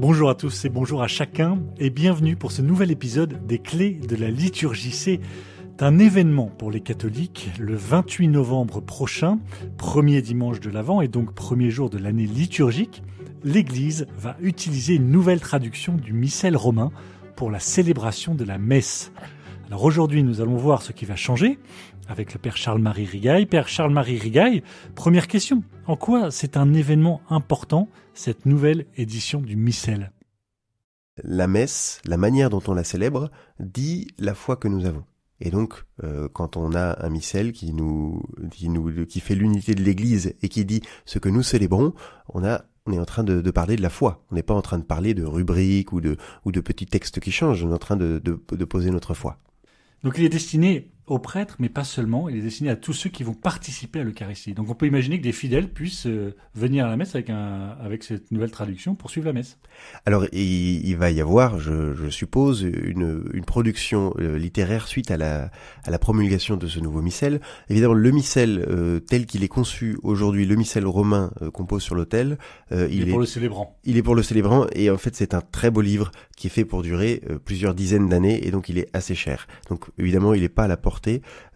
Bonjour à tous et bonjour à chacun et bienvenue pour ce nouvel épisode des Clés de la liturgie. C'est un événement pour les catholiques le 28 novembre prochain, premier dimanche de l'Avent et donc premier jour de l'année liturgique. L'Église va utiliser une nouvelle traduction du missel romain pour la célébration de la messe. Alors aujourd'hui, nous allons voir ce qui va changer avec le Père Charles-Marie Rigail. Père Charles-Marie Rigail, première question. En quoi c'est un événement important, cette nouvelle édition du missel ? La messe, la manière dont on la célèbre, dit la foi que nous avons. Et donc, quand on a un missel qui fait l'unité de l'Église et qui dit ce que nous célébrons, on est en train de parler de la foi. On n'est pas en train de parler de rubriques ou de petits textes qui changent. On est en train de poser notre foi. Donc il est destiné aux prêtres, mais pas seulement. Il est destiné à tous ceux qui vont participer à l'Eucharistie. Donc on peut imaginer que des fidèles puissent venir à la messe avec cette nouvelle traduction pour suivre la messe. Alors il va y avoir, je suppose, une production littéraire suite à la promulgation de ce nouveau missel. Évidemment, le missel tel qu'il est conçu aujourd'hui, le missel romain qu'on pose sur l'autel, il est pour le célébrant. Il est pour le célébrant et en fait c'est un très beau livre qui est fait pour durer plusieurs dizaines d'années et donc il est assez cher. Donc évidemment, il n'est pas à la portée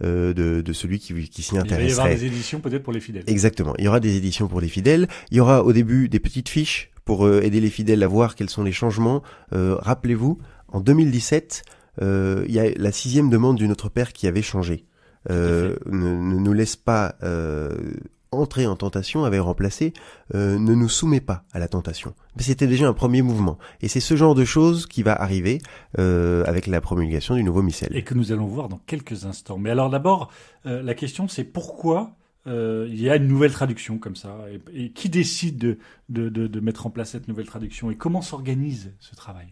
de celui qui s'y intéresserait. Il va y avoir des éditions peut-être pour les fidèles. Exactement. Il y aura des éditions pour les fidèles. Il y aura au début des petites fiches pour aider les fidèles à voir quels sont les changements. Rappelez-vous, en 2017, il y a la 6e demande du Notre Père qui avait changé. Ne nous laisse pas entrer en tentation avait remplacé ne nous soumet pas à la tentation. Mais c'était déjà un premier mouvement. Et c'est ce genre de choses qui va arriver avec la promulgation du nouveau missel. Et que nous allons voir dans quelques instants. Mais alors d'abord, la question c'est pourquoi il y a une nouvelle traduction comme ça et qui décide de mettre en place cette nouvelle traduction et comment s'organise ce travail ?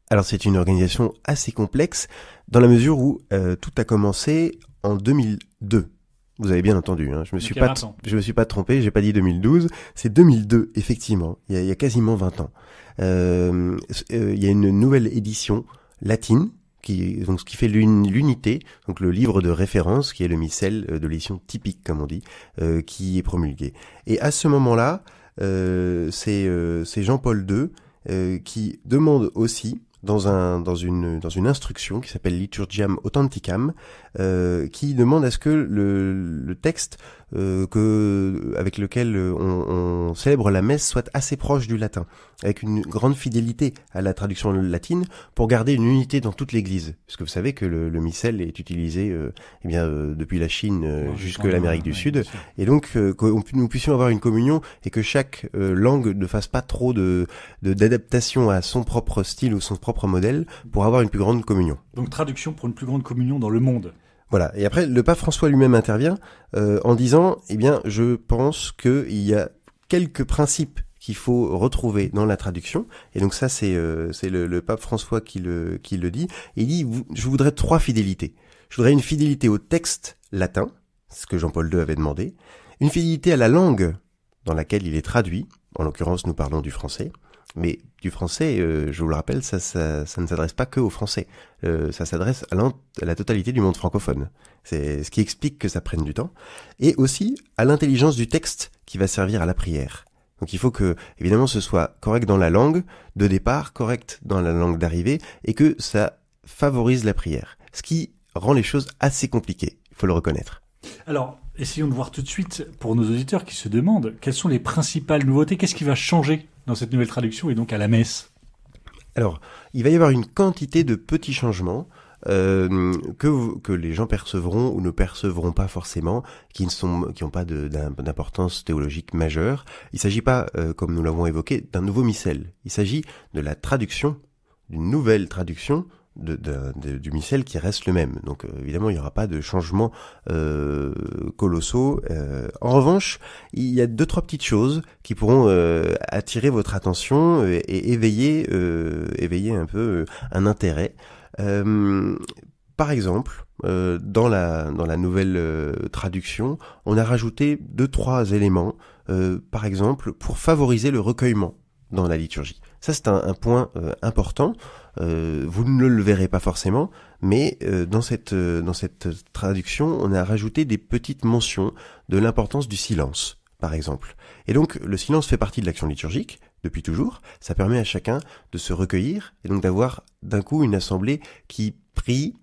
Alors c'est une organisation assez complexe dans la mesure où tout a commencé en 2002. Vous avez bien entendu, hein. Je me suis pas trompé, j'ai pas dit 2012, c'est 2002 effectivement. Il y a quasiment 20 ans. Il y a une nouvelle édition latine qui fait l'unité, donc le livre de référence qui est le missel de l'édition typique comme on dit, qui est promulgué. Et à ce moment-là, c'est Jean-Paul II qui demande aussi dans une instruction qui s'appelle Liturgiam Authenticam, qui demande à ce que le texte avec lequel on célèbre la messe soit assez proche du latin, avec une grande fidélité à la traduction line pour garder une unité dans toute l'Église, puisque vous savez que le missel est utilisé depuis la Chine jusque l'Amérique du Sud, et donc que nous puissions avoir une communion et que chaque langue ne fasse pas trop d'adaptation à son propre style ou son propre modèle pour avoir une plus grande communion. Donc traduction pour une plus grande communion dans le monde. Voilà. Et après, le pape François lui-même intervient en disant, je pense qu'il y a quelques principes qu'il faut retrouver dans la traduction. Et donc ça, c'est le pape François qui le dit. Et il dit, je voudrais 3 fidélités. Je voudrais une fidélité au texte latin, ce que Jean-Paul II avait demandé, une fidélité à la langue dans laquelle il est traduit. En l'occurrence, nous parlons du français. Mais du français, je vous le rappelle, ça ne s'adresse pas que aux Français. Ça s'adresse à la totalité du monde francophone. C'est ce qui explique que ça prenne du temps. Et aussi à l'intelligence du texte qui va servir à la prière. Donc il faut que, évidemment, ce soit correct dans la langue de départ, correct dans la langue d'arrivée, et que ça favorise la prière. Ce qui rend les choses assez compliquées, il faut le reconnaître. Alors, essayons de voir tout de suite, pour nos auditeurs qui se demandent, quelles sont les principales nouveautés, qu'est-ce qui va changer dans cette nouvelle traduction et donc à la messe ? Alors, il va y avoir une quantité de petits changements que les gens percevront ou ne percevront pas forcément, qui n'ont pas d'importance théologique majeure. Il ne s'agit pas, comme nous l'avons évoqué, d'un nouveau missel. Il s'agit de la traduction, d'une nouvelle traduction du missel qui reste le même. Donc évidemment, il n'y aura pas de changements colossaux. En revanche, il y a 2-3 petites choses qui pourront attirer votre attention et éveiller un peu un intérêt. Par exemple, dans la nouvelle traduction, on a rajouté 2-3 éléments, par exemple, pour favoriser le recueillement dans la liturgie. Ça, c'est un point important. Vous ne le verrez pas forcément, mais dans cette traduction, on a rajouté des petites mentions de l'importance du silence, par exemple. Et donc, le silence fait partie de l'action liturgique, depuis toujours. Ça permet à chacun de se recueillir et donc d'avoir d'un coup une assemblée qui prie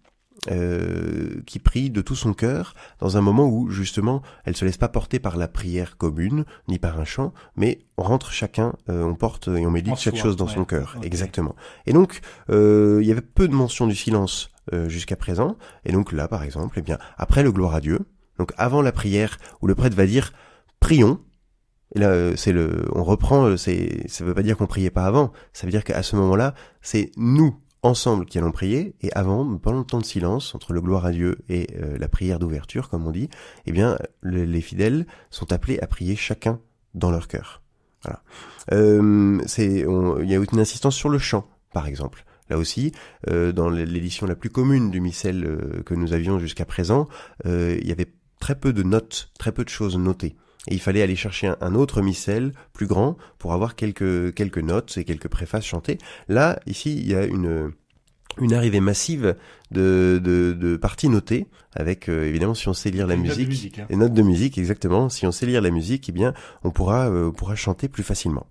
de tout son cœur dans un moment où justement elle se laisse pas porter par la prière commune ni par un chant, mais on rentre chacun, on porte et on médite chaque chose dans son cœur. Okay. Exactement. Et donc il y avait peu de mention du silence jusqu'à présent, et donc là par exemple, eh bien après le gloire à Dieu, donc avant la prière où le prêtre va dire prions. Et là, on reprend, ça veut pas dire qu'on priait pas avant, ça veut dire qu'à ce moment-là, c'est nous, ensemble, qui allons prier, et avant, pendant le temps de silence, entre le gloire à Dieu et la prière d'ouverture, comme on dit, eh bien, les fidèles sont appelés à prier chacun dans leur cœur. Voilà. Il y a une insistance sur le chant, par exemple. Là aussi, dans l'édition la plus commune du missel que nous avions jusqu'à présent, il y avait très peu de notes, très peu de choses notées. Et il fallait aller chercher un autre missel plus grand pour avoir quelques notes et quelques préfaces chantées. Là, ici, il y a une arrivée massive de parties notées avec évidemment, si on sait lire la musique, les notes de musique, exactement. Si on sait lire la musique, eh bien on pourra chanter plus facilement.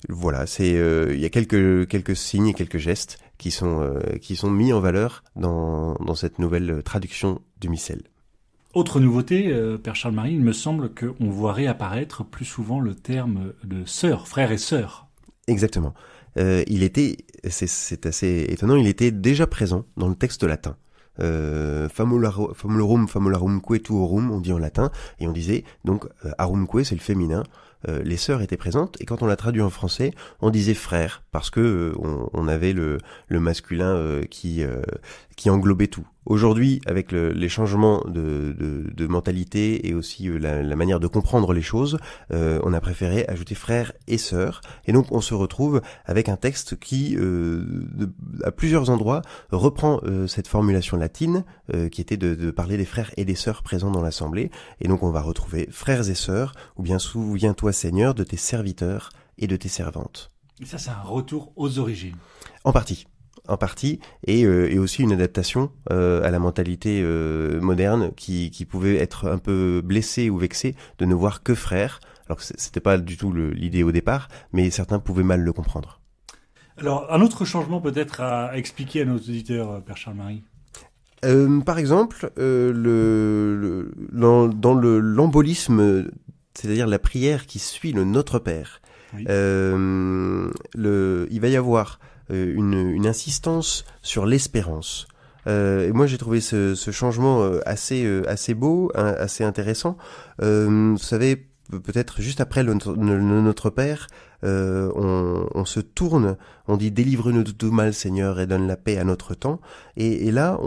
Voilà, il y a quelques signes et quelques gestes qui sont mis en valeur dans cette nouvelle traduction du missel. Autre nouveauté, Père Charles-Marie, il me semble qu'on voit réapparaître plus souvent le terme de sœur, frère et sœur. Exactement. C'est assez étonnant, il était déjà présent dans le texte latin. Famularum tuorum, on dit en latin, et on disait, donc, arumque, c'est le féminin. Les sœurs étaient présentes, et quand on l'a traduit en français, on disait frère, parce que on avait le masculin qui englobait tout. Aujourd'hui, avec les changements de mentalité et aussi la manière de comprendre les choses, on a préféré ajouter frère et sœur, et donc on se retrouve avec un texte qui, à plusieurs endroits, reprend cette formulation latine qui était de parler des frères et des sœurs présents dans l'assemblée, et donc on va retrouver frères et sœurs, ou bien souviens-toi Seigneur de tes serviteurs et de tes servantes. Et ça, c'est un retour aux origines. En partie, et aussi une adaptation à la mentalité moderne qui pouvait être un peu blessée ou vexée de ne voir que frères, alors que c'était pas du tout l'idée au départ, mais certains pouvaient mal le comprendre. Alors, un autre changement peut-être à expliquer à nos auditeurs, Père Charles-Marie. Par exemple, dans l'embolisme, c'est-à-dire la prière qui suit le Notre Père, oui. Il va y avoir une insistance sur l'espérance. Et moi j'ai trouvé ce changement assez beau, assez intéressant. Vous savez, peut-être juste après le Notre Père, on se tourne, on dit délivre-nous de tout mal Seigneur et donne la paix à notre temps, et là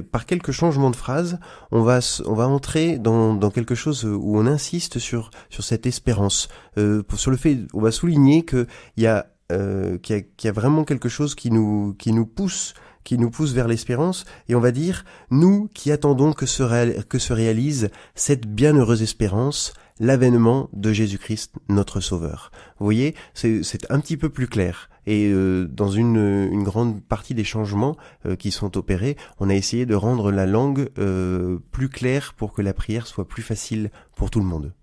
par quelques changements de phrases on va entrer dans quelque chose où on insiste sur cette espérance, sur le fait, on va souligner qu'il y a vraiment quelque chose qui nous pousse vers l'espérance, et on va dire nous qui attendons que se réalise cette bienheureuse espérance, l'avènement de Jésus-Christ, notre Sauveur. Vous voyez, c'est un petit peu plus clair. Et dans une grande partie des changements qui sont opérés, on a essayé de rendre la langue plus claire pour que la prière soit plus facile pour tout le monde.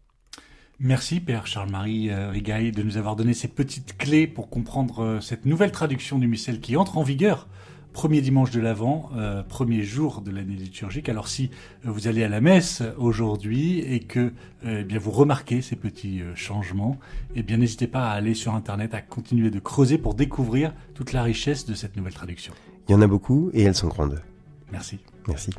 Merci Père Charles-Marie Rigail de nous avoir donné ces petites clés pour comprendre cette nouvelle traduction du missel qui entre en vigueur. Premier dimanche de l'Avent, premier jour de l'année liturgique. Alors si vous allez à la messe aujourd'hui et que bien vous remarquez ces petits changements, bien n'hésitez pas à aller sur Internet, à continuer de creuser pour découvrir toute la richesse de cette nouvelle traduction. Il y en a beaucoup et elles sont grandes. Merci. Merci.